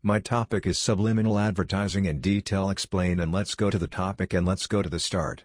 My topic is subliminal advertising in detail explained, and let's go to the topic and let's go to the start.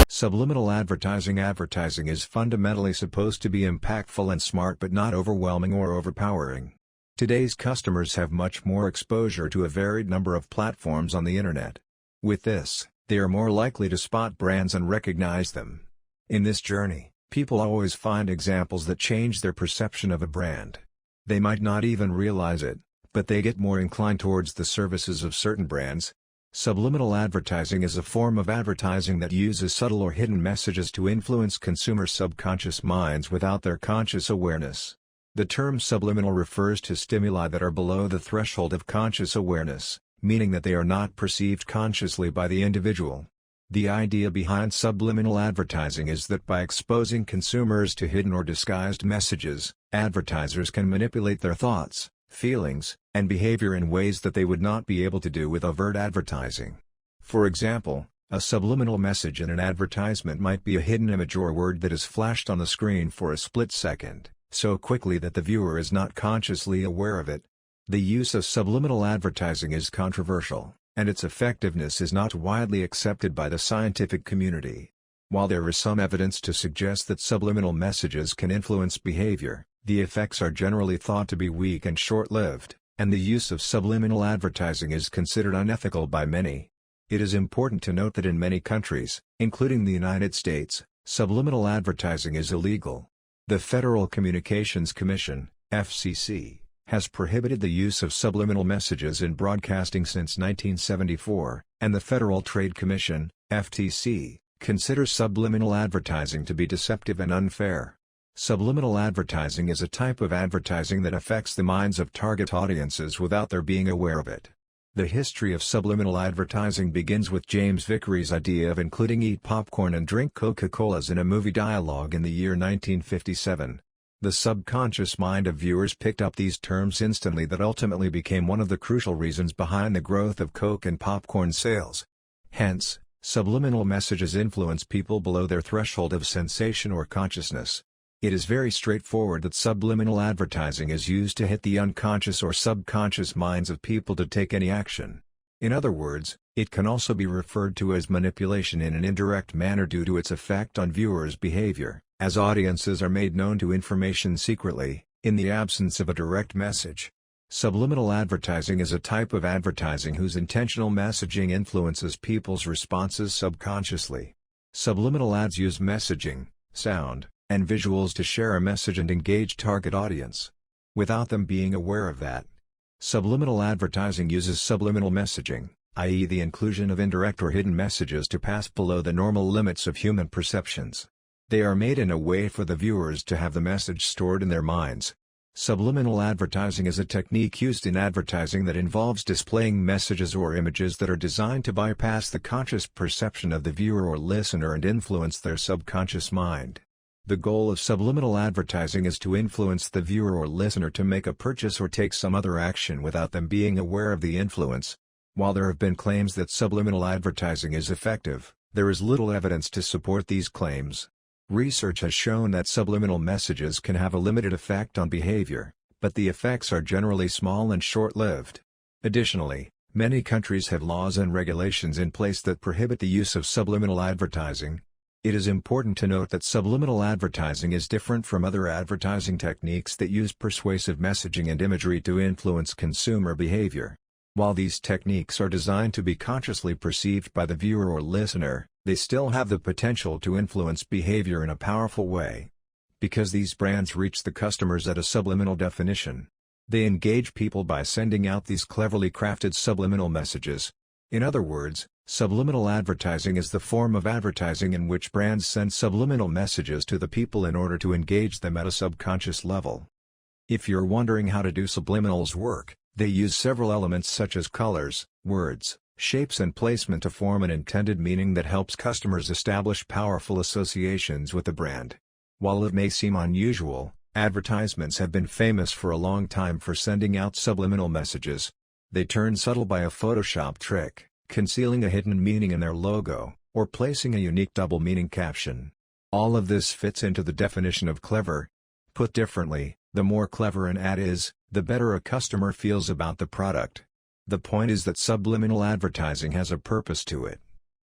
Subliminal advertising. Advertising is fundamentally supposed to be impactful and smart, but not overwhelming or overpowering. Today's customers have much more exposure to a varied number of platforms on the internet. With this, they are more likely to spot brands and recognize them. In this journey, people always find examples that change their perception of a brand. They might not even realize it, but they get more inclined towards the services of certain brands. Subliminal advertising is a form of advertising that uses subtle or hidden messages to influence consumer subconscious minds without their conscious awareness. The term subliminal refers to stimuli that are below the threshold of conscious awareness, meaning that they are not perceived consciously by the individual. The idea behind subliminal advertising is that by exposing consumers to hidden or disguised messages, advertisers can manipulate their thoughts, feelings, and behavior in ways that they would not be able to do with overt advertising. For example, a subliminal message in an advertisement might be a hidden image or word that is flashed on the screen for a split second, so quickly that the viewer is not consciously aware of it. The use of subliminal advertising is controversial, and its effectiveness is not widely accepted by the scientific community. While there is some evidence to suggest that subliminal messages can influence behavior, the effects are generally thought to be weak and short-lived, and the use of subliminal advertising is considered unethical by many. It is important to note that in many countries, including the United States, subliminal advertising is illegal. The Federal Communications Commission, FCC, has prohibited the use of subliminal messages in broadcasting since 1974, and the Federal Trade Commission, FTC, considers subliminal advertising to be deceptive and unfair. Subliminal advertising is a type of advertising that affects the minds of target audiences without their being aware of it. The history of subliminal advertising begins with James Vickery's idea of including "eat popcorn and drink Coca-Colas" in a movie dialogue in the year 1957. The subconscious mind of viewers picked up these terms instantly. That ultimately became one of the crucial reasons behind the growth of Coke and popcorn sales. Hence, subliminal messages influence people below their threshold of sensation or consciousness. It is very straightforward that subliminal advertising is used to hit the unconscious or subconscious minds of people to take any action. In other words, it can also be referred to as manipulation in an indirect manner due to its effect on viewers' behavior, as audiences are made known to information secretly, in the absence of a direct message. Subliminal advertising is a type of advertising whose intentional messaging influences people's responses subconsciously. Subliminal ads use messaging, sound, and visuals to share a message and engage target audience, without them being aware of that. Subliminal advertising uses subliminal messaging, i.e. the inclusion of indirect or hidden messages to pass below the normal limits of human perceptions. They are made in a way for the viewers to have the message stored in their minds. Subliminal advertising is a technique used in advertising that involves displaying messages or images that are designed to bypass the conscious perception of the viewer or listener and influence their subconscious mind. The goal of subliminal advertising is to influence the viewer or listener to make a purchase or take some other action without them being aware of the influence. While there have been claims that subliminal advertising is effective, there is little evidence to support these claims. Research has shown that subliminal messages can have a limited effect on behavior, but the effects are generally small and short-lived. Additionally, many countries have laws and regulations in place that prohibit the use of subliminal advertising. It is important to note that subliminal advertising is different from other advertising techniques that use persuasive messaging and imagery to influence consumer behavior. While these techniques are designed to be consciously perceived by the viewer or listener, they still have the potential to influence behavior in a powerful way. Because these brands reach the customers at a subliminal definition, they engage people by sending out these cleverly crafted subliminal messages. In other words, subliminal advertising is the form of advertising in which brands send subliminal messages to the people in order to engage them at a subconscious level. If you're wondering how to do subliminals work, they use several elements such as colors, words, shapes and placement to form an intended meaning that helps customers establish powerful associations with the brand. While it may seem unusual, advertisements have been famous for a long time for sending out subliminal messages. They turn subtle by a Photoshop trick, concealing a hidden meaning in their logo, or placing a unique double-meaning caption. All of this fits into the definition of clever. Put differently, the more clever an ad is, the better a customer feels about the product. The point is that subliminal advertising has a purpose to it.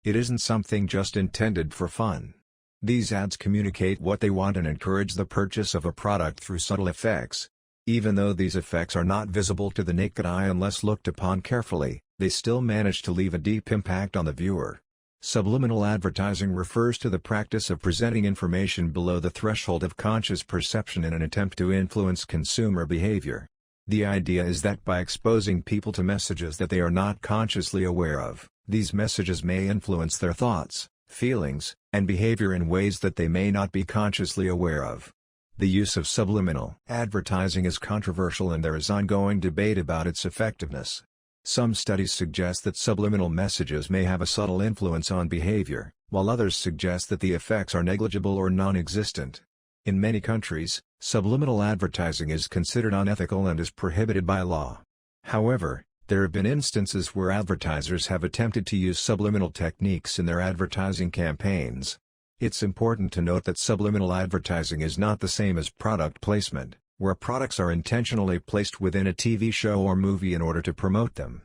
It isn't something just intended for fun. These ads communicate what they want and encourage the purchase of a product through subtle effects. Even though these effects are not visible to the naked eye unless looked upon carefully, they still manage to leave a deep impact on the viewer. Subliminal advertising refers to the practice of presenting information below the threshold of conscious perception in an attempt to influence consumer behavior. The idea is that by exposing people to messages that they are not consciously aware of, these messages may influence their thoughts, feelings, and behavior in ways that they may not be consciously aware of. The use of subliminal advertising is controversial and there is ongoing debate about its effectiveness. Some studies suggest that subliminal messages may have a subtle influence on behavior, while others suggest that the effects are negligible or non-existent. In many countries, subliminal advertising is considered unethical and is prohibited by law. However, there have been instances where advertisers have attempted to use subliminal techniques in their advertising campaigns. It's important to note that subliminal advertising is not the same as product placement, where products are intentionally placed within a TV show or movie in order to promote them.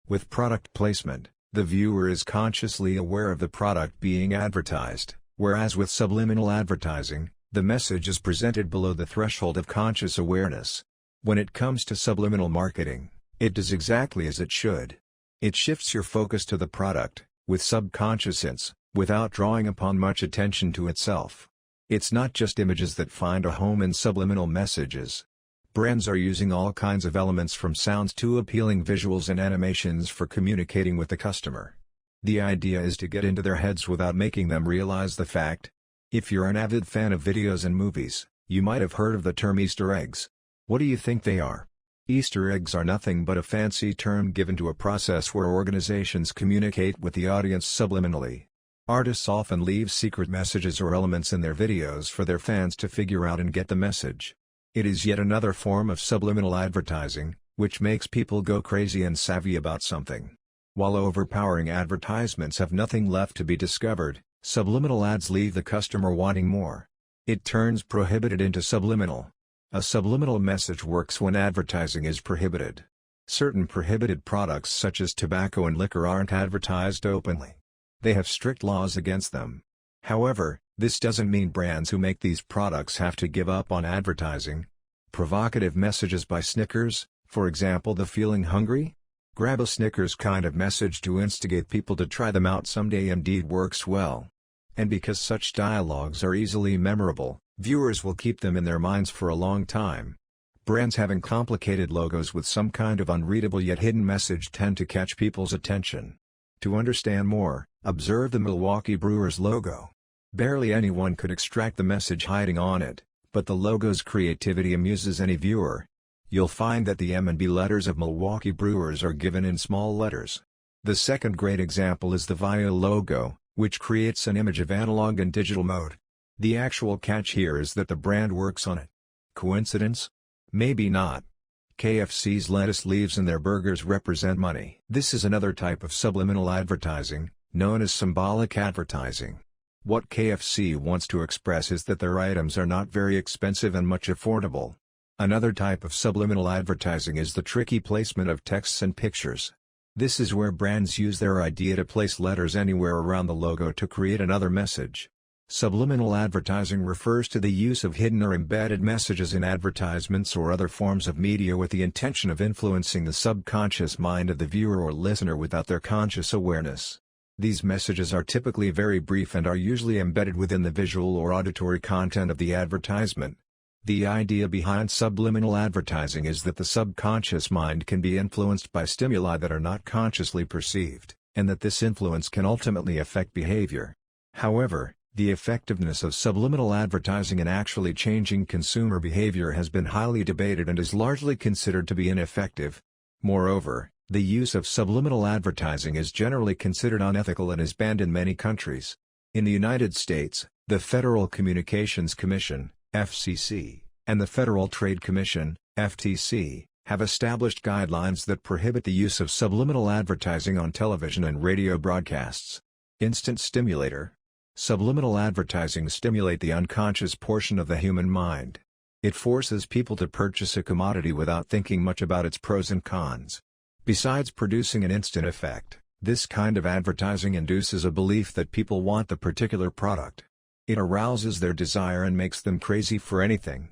With product placement, the viewer is consciously aware of the product being advertised, whereas with subliminal advertising, the message is presented below the threshold of conscious awareness. When it comes to subliminal marketing, it does exactly as it should. It shifts your focus to the product, with subconscious hints, without drawing upon much attention to itself. It's not just images that find a home in subliminal messages. Brands are using all kinds of elements from sounds to appealing visuals and animations for communicating with the customer. The idea is to get into their heads without making them realize the fact. If you're an avid fan of videos and movies, you might have heard of the term Easter eggs. What do you think they are? Easter eggs are nothing but a fancy term given to a process where organizations communicate with the audience subliminally. Artists often leave secret messages or elements in their videos for their fans to figure out and get the message. It is yet another form of subliminal advertising, which makes people go crazy and savvy about something. While overpowering advertisements have nothing left to be discovered, subliminal ads leave the customer wanting more. It turns prohibited into subliminal. A subliminal message works when advertising is prohibited. Certain prohibited products such as tobacco and liquor aren't advertised openly. They have strict laws against them. However, this doesn't mean brands who make these products have to give up on advertising. Provocative messages by Snickers, for example the "feeling hungry? Grab a Snickers" kind of message to instigate people to try them out someday indeed works well. And because such dialogues are easily memorable, viewers will keep them in their minds for a long time. Brands having complicated logos with some kind of unreadable yet hidden message tend to catch people's attention. To understand more, observe the Milwaukee Brewers logo. Barely anyone could extract the message hiding on it, but the logo's creativity amuses any viewer. You'll find that the M and B letters of Milwaukee Brewers are given in small letters. The second great example is the Vio logo, which creates an image of analog and digital mode. The actual catch here is that the brand works on it. Coincidence? Maybe not. KFC's lettuce leaves in their burgers represent money. This is another type of subliminal advertising, known as symbolic advertising. What KFC wants to express is that their items are not very expensive and much affordable. Another type of subliminal advertising is the tricky placement of texts and pictures. This is where brands use their idea to place letters anywhere around the logo to create another message. Subliminal advertising refers to the use of hidden or embedded messages in advertisements or other forms of media with the intention of influencing the subconscious mind of the viewer or listener without their conscious awareness. These messages are typically very brief and are usually embedded within the visual or auditory content of the advertisement. The idea behind subliminal advertising is that the subconscious mind can be influenced by stimuli that are not consciously perceived, and that this influence can ultimately affect behavior. However, the effectiveness of subliminal advertising in actually changing consumer behavior has been highly debated and is largely considered to be ineffective. Moreover, the use of subliminal advertising is generally considered unethical and is banned in many countries. In the United States, the Federal Communications Commission, FCC, and the Federal Trade Commission, FTC, have established guidelines that prohibit the use of subliminal advertising on television and radio broadcasts. Instant stimulator. Subliminal advertising stimulate the unconscious portion of the human mind. It forces people to purchase a commodity without thinking much about its pros and cons. Besides producing an instant effect, this kind of advertising induces a belief that people want the particular product. It arouses their desire and makes them crazy for anything.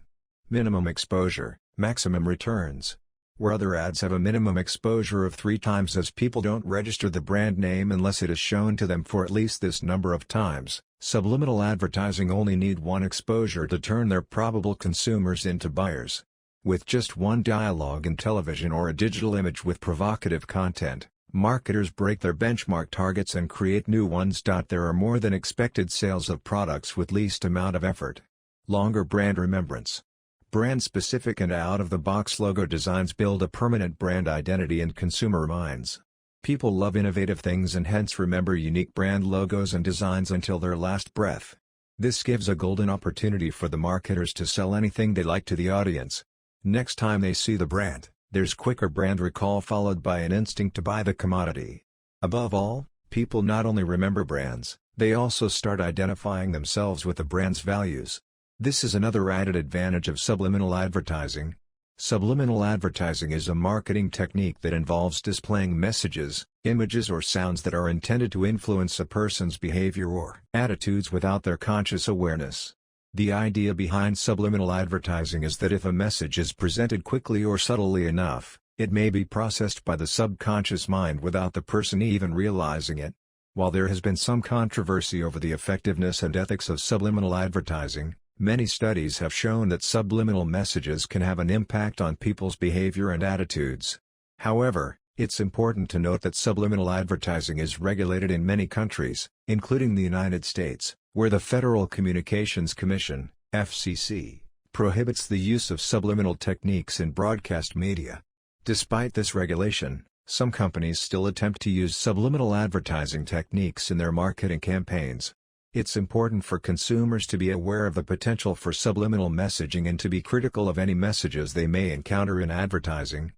Minimum exposure, maximum returns. Where other ads have a minimum exposure of 3 times, as people don't register the brand name unless it is shown to them for at least this number of times, subliminal advertising only need 1 exposure to turn their probable consumers into buyers. With just 1 dialogue in television or a digital image with provocative content, marketers break their benchmark targets and create new ones. There are more than expected sales of products with least amount of effort. Longer brand remembrance. Brand-specific and out-of-the-box logo designs build a permanent brand identity in consumer minds. People love innovative things and hence remember unique brand logos and designs until their last breath. This gives a golden opportunity for the marketers to sell anything they like to the audience. Next time they see the brand, there's quicker brand recall followed by an instinct to buy the commodity. Above all, people not only remember brands, they also start identifying themselves with the brand's values. This is another added advantage of subliminal advertising. Subliminal advertising is a marketing technique that involves displaying messages, images or sounds that are intended to influence a person's behavior or attitudes without their conscious awareness. The idea behind subliminal advertising is that if a message is presented quickly or subtly enough, it may be processed by the subconscious mind without the person even realizing it. While there has been some controversy over the effectiveness and ethics of subliminal advertising, many studies have shown that subliminal messages can have an impact on people's behavior and attitudes. However, it's important to note that subliminal advertising is regulated in many countries, including the United States, where the Federal Communications Commission, FCC, prohibits the use of subliminal techniques in broadcast media. Despite this regulation, some companies still attempt to use subliminal advertising techniques in their marketing campaigns. It's important for consumers to be aware of the potential for subliminal messaging and to be critical of any messages they may encounter in advertising.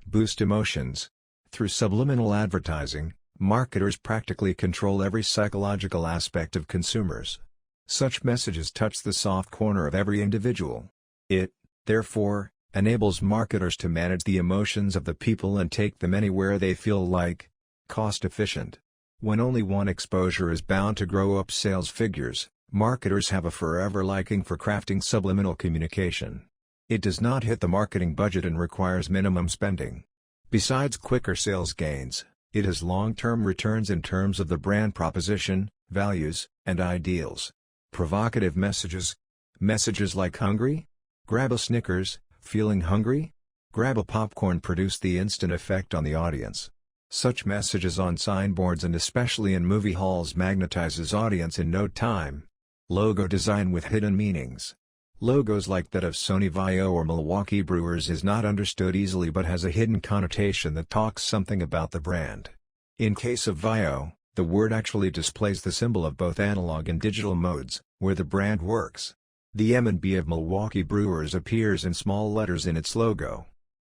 Boost emotions. Through subliminal advertising, marketers practically control every psychological aspect of consumers. Such messages touch the soft corner of every individual. It, therefore, enables marketers to manage the emotions of the people and take them anywhere they feel like. Cost efficient. When only 1 exposure is bound to grow up sales figures, marketers have a forever liking for crafting subliminal communication. It does not hit the marketing budget and requires minimum spending. Besides quicker sales gains, it has long-term returns in terms of the brand proposition, values, and ideals. Provocative messages. Messages like "hungry? Grab a Snickers, feeling hungry? Grab a popcorn" produce the instant effect on the audience. Such messages on signboards and especially in movie halls magnetizes audience in no time. Logo design with hidden meanings. Logos like that of Sony Vaio or Milwaukee Brewers is not understood easily but has a hidden connotation that talks something about the brand. In case of Vaio, the word actually displays the symbol of both analog and digital modes, where the brand works. The M&B of Milwaukee Brewers appears in small letters in its logo.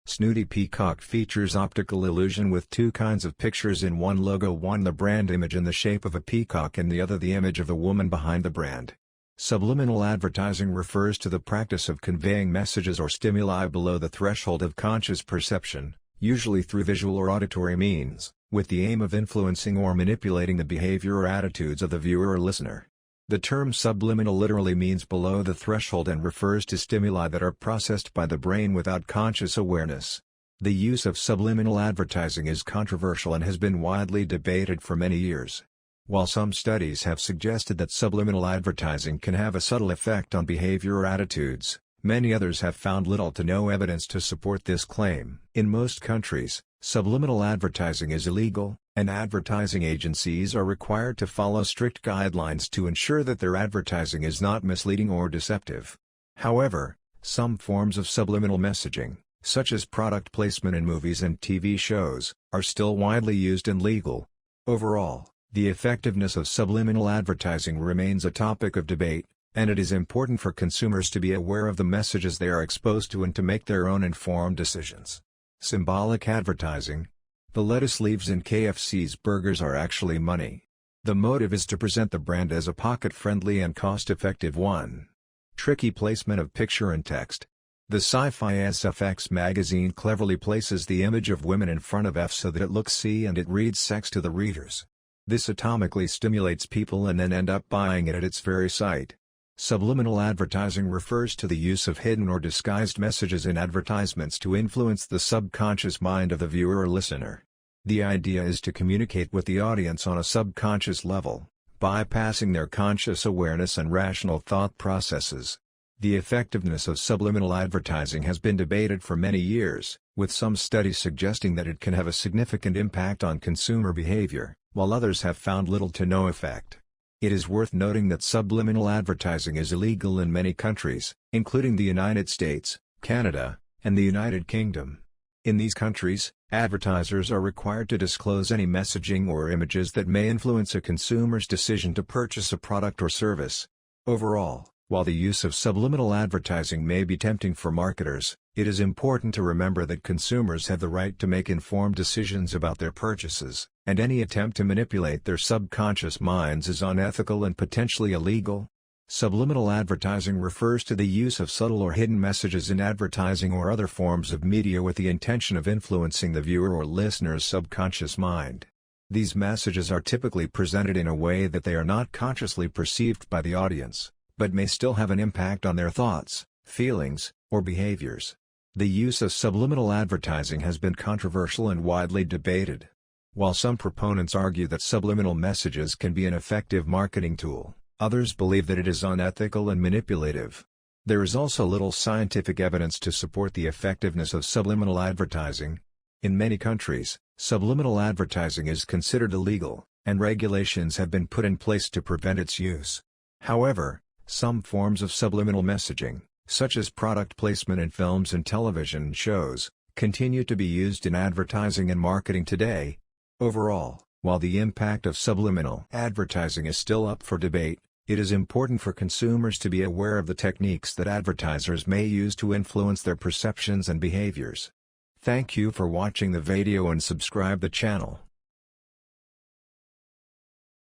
Snooty Peacock features optical illusion with 2 kinds of pictures in one logo, one the brand image in the shape of a peacock and the other the image of the woman behind the brand. Subliminal advertising refers to the practice of conveying messages or stimuli below the threshold of conscious perception, usually through visual or auditory means, with the aim of influencing or manipulating the behavior or attitudes of the viewer or listener. The term subliminal literally means below the threshold and refers to stimuli that are processed by the brain without conscious awareness. The use of subliminal advertising is controversial and has been widely debated for many years. While some studies have suggested that subliminal advertising can have a subtle effect on behavior or attitudes, many others have found little to no evidence to support this claim. In most countries, subliminal advertising is illegal, and advertising agencies are required to follow strict guidelines to ensure that their advertising is not misleading or deceptive. However, some forms of subliminal messaging, such as product placement in movies and TV shows, are still widely used and legal. Overall, the effectiveness of subliminal advertising remains a topic of debate, and it is important for consumers to be aware of the messages they are exposed to and to make their own informed decisions. Symbolic advertising. The lettuce leaves in KFC's burgers are actually money. The motive is to present the brand as a pocket-friendly and cost-effective one. Tricky placement of picture and text. The sci-fi SFX magazine cleverly places the image of women in front of F so that it looks C and it reads sex to the readers. This atomically stimulates people and then end up buying it at its very site. Subliminal advertising refers to the use of hidden or disguised messages in advertisements to influence the subconscious mind of the viewer or listener. The idea is to communicate with the audience on a subconscious level, bypassing their conscious awareness and rational thought processes. The effectiveness of subliminal advertising has been debated for many years, with some studies suggesting that it can have a significant impact on consumer behavior, while others have found little to no effect. It is worth noting that subliminal advertising is illegal in many countries, including the United States, Canada, and the United Kingdom. In these countries, advertisers are required to disclose any messaging or images that may influence a consumer's decision to purchase a product or service. Overall, while the use of subliminal advertising may be tempting for marketers, it is important to remember that consumers have the right to make informed decisions about their purchases, and any attempt to manipulate their subconscious minds is unethical and potentially illegal. Subliminal advertising refers to the use of subtle or hidden messages in advertising or other forms of media with the intention of influencing the viewer or listener's subconscious mind. These messages are typically presented in a way that they are not consciously perceived by the audience, but may still have an impact on their thoughts, feelings, or behaviors. The use of subliminal advertising has been controversial and widely debated. While some proponents argue that subliminal messages can be an effective marketing tool, others believe that it is unethical and manipulative. There is also little scientific evidence to support the effectiveness of subliminal advertising. In many countries, subliminal advertising is considered illegal, and regulations have been put in place to prevent its use. However, some forms of subliminal messaging, such as product placement in films and television shows, continue to be used in advertising and marketing today. Overall, while the impact of subliminal advertising is still up for debate, it is important for consumers to be aware of the techniques that advertisers may use to influence their perceptions and behaviors. Thank you for watching the video and subscribe the channel.